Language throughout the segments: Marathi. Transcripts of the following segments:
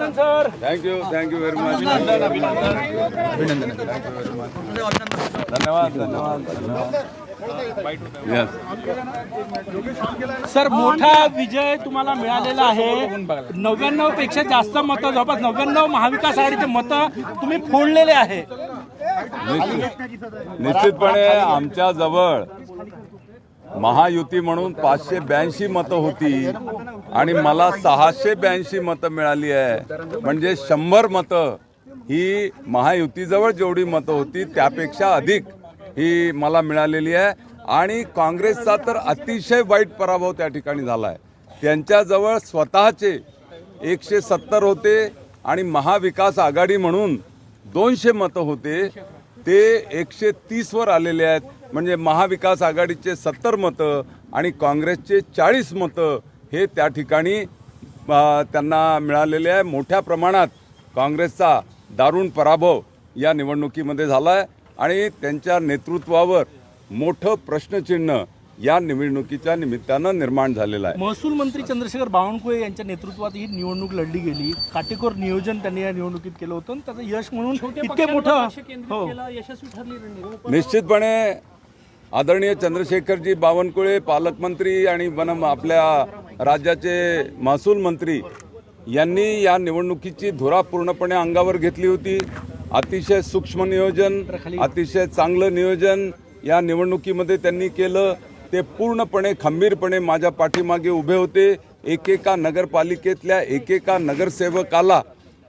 अभिनंदन सर. Thank you very much. अभिनंदन. Thank you very much. धन्यवाद. यस सर, मोठा विजय तुम्हाला मिळालेला आहे. 99 पेक्षा जास्त मतं, जवळपास 99 महाविकास आघाडीचे मतं तुम्ही फोडलेले आहे. निश्चितपणे आमच्या जवळ महायुती म्हणून 582 मतं होती आणि मला 682 मतं मिळाली आहे. म्हणजे 100 मतं ही महायुतीजवळ जेवढी मतं होती त्यापेक्षा अधिक ही मला मिळालेली आहे. आणि काँग्रेसचा तर अतिशय वाईट पराभव त्या ठिकाणी झाला आहे. त्यांच्याजवळ स्वतःचे 170 होते आणि महाविकास आघाडी म्हणून 200 मतं होते, ते 130 वर आलेले आहेत. म्हणजे महाविकास आघाडीचे 70 मतं आणि काँग्रेसचे 40 मतं हे त्या ठिकाणी त्यांना मिळालेले आहे. मोठ्या प्रमाणात काँग्रेसचा दारुण पराभव या निवडणुकीमध्ये झाला आहे आणि त्यांच्या नेतृत्वावर मोठं प्रश्नचिन्ह या निवडणुकीच्या निमित्तानं निर्माण झालेलं आहे. महसूल मंत्री चंद्रशेखर बावनकुळे यांच्या नेतृत्वात ही निवडणूक लढली गेली. काटेकोर नियोजन त्यांनी या निवडणुकीत केलं होतं आणि त्याचं यश म्हणून इतके मोठं यशस्वी ठरली. निश्चितपणे आदरणीय चंद्रशेखरजी बावनकुळे पालकमंत्री आणि आपल्या राज्याचे महसूल मंत्री यांनी या निवडणुकीची धुरा पूर्णपणे अंगावर घेतली होती. अतिशय सूक्ष्म नियोजन, अतिशय चांगलं नियोजन या निवडणुकीमध्ये त्यांनी केलं. ते पूर्णपणे खंबीरपणे माझ्या पाठीमागे उभे होते. एकेका नगरपालिकेतल्या एकेका नगरसेवकाला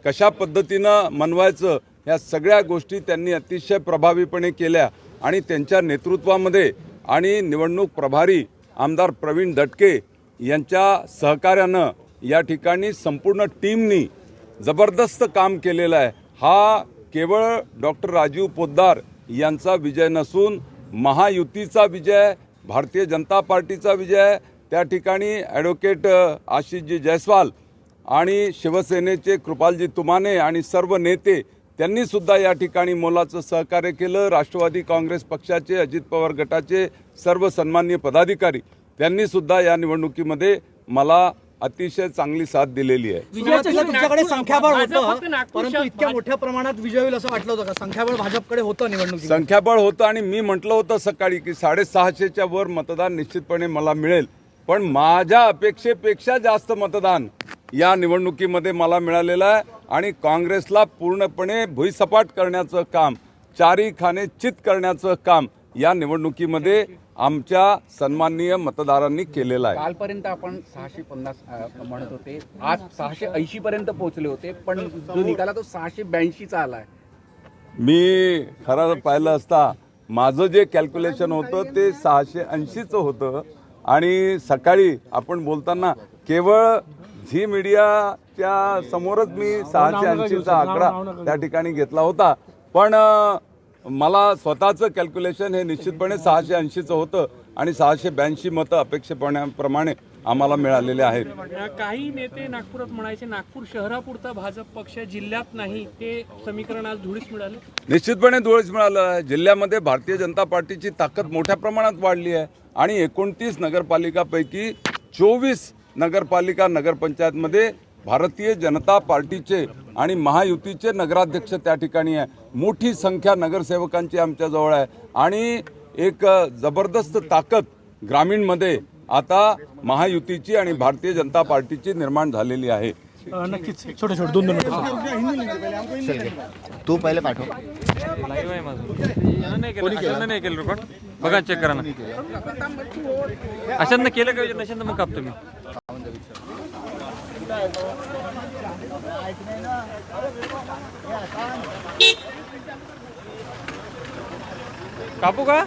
कशा पद्धतीनं मनवायचं ह्या सगळ्या गोष्टी त्यांनी अतिशय प्रभावीपणे केल्या आणि त्यांच्या नेतृत्वामध्ये आणि निवडणूक प्रभारी आमदार प्रवीण दटके यांच्या सहकार्यानं या ठिकाणी संपूर्ण टीमनी जबरदस्त काम केलेलं आहे. हा केवळ डॉक्टर राजीव पोद्दार यांचा विजय नसून महायुतीचा विजय, भारतीय जनता पार्टीचा विजय. त्या ठिकाणी ॲडव्होकेट आशिषजी जयस्वाल आणि शिवसेनेचे कृपालजी तुमाने आणि सर्व नेते त्यांनी सुद्धा या ठिकाणी मोलाचं सहकार्य केलं. राष्ट्रवादी काँग्रेस पक्षाचे, अजित पवार गटाचे सर्व सन्माननीय पदाधिकारी त्यांनी सुद्धा या निवडणुकीमध्ये मला अतिशय चांगली साथ दिलेली आहे. तुमच्याकडे संख्याबळ होतं, परंतु इतक्या मोठ्या प्रमाणात विजय होईल असं वाटलं होतं का? संख्याबळ भाजपकडे होतं निवडणुकीत. संख्याबळ होतं आणि मी म्हटलं होतं सकाळी की 650च्या वर मतदान निश्चितपणे मला मिळेल. पण माझ्या अपेक्षेपेक्षा जास्त मतदान या निवडणुकीमध्ये मला मिळालेलं आहे आणि काँग्रेसला पूर्णपणे भुईसपाट करण्याचं काम, चारी खाने चित करण्याचं काम या निवडणुकीमध्ये आमच्या सन्माननीय मतदारांनी केलेलं आहे. कालपर्यंत आपण 650 म्हणत होते, आज 680 पर्यंत पोहोचले होते, पण जो निकाला तो 682चा आलाय. मी खरं पाहिलं असता माझं जे कॅल्क्युलेशन होतं ते 680चं होतं आणि सकाळी आपण बोलताना केवळ झी मीडियाच्या समोरच मी 680चा आकडा त्या ठिकाणी घेतला होता. पण मला स्वतःचं कॅल्क्युलेशन हे निश्चितपणे 680चं होतं आणि 682 मतं अपेक्षेप्रमाणे आम्हाला मिळालेले आहेत. काही नेते नागपुरात म्हणायचे नागपूर शहरापुरता भाजप पक्ष, जिल्ह्यात नाही, ते समीकरण आज धुळीस मिळाले. निश्चितपणे धुळीस मिळालं आहे. जिल्ह्यामध्ये भारतीय जनता पार्टीची ताकद मोठ्या प्रमाणात वाढली आहे आणि 29 नगरपालिकापैकी 24 नगरपालिका नगरपंचायतमध्ये भारतीय जनता पार्टीचे आणि महायुतीचे नगराध्यक्ष त्या ठिकाणी आहे. मोठी संख्या नगरसेवकांची आमच्याजवळ आहे आणि एक जबरदस्त ताकद ग्रामीणमध्ये आता महायुतीची आणि भारतीय जनता पार्टीची निर्माण झालेली आहे. नक्कीच छोटे छोटे 2 मिनिट तू पहिले पाठव. लाईव्ह आहे माझं. नाही केलं रेकॉर्ड. बघा चेक करा ना. अशांना केलं का? नशांना मग कापतो मी. कापू का?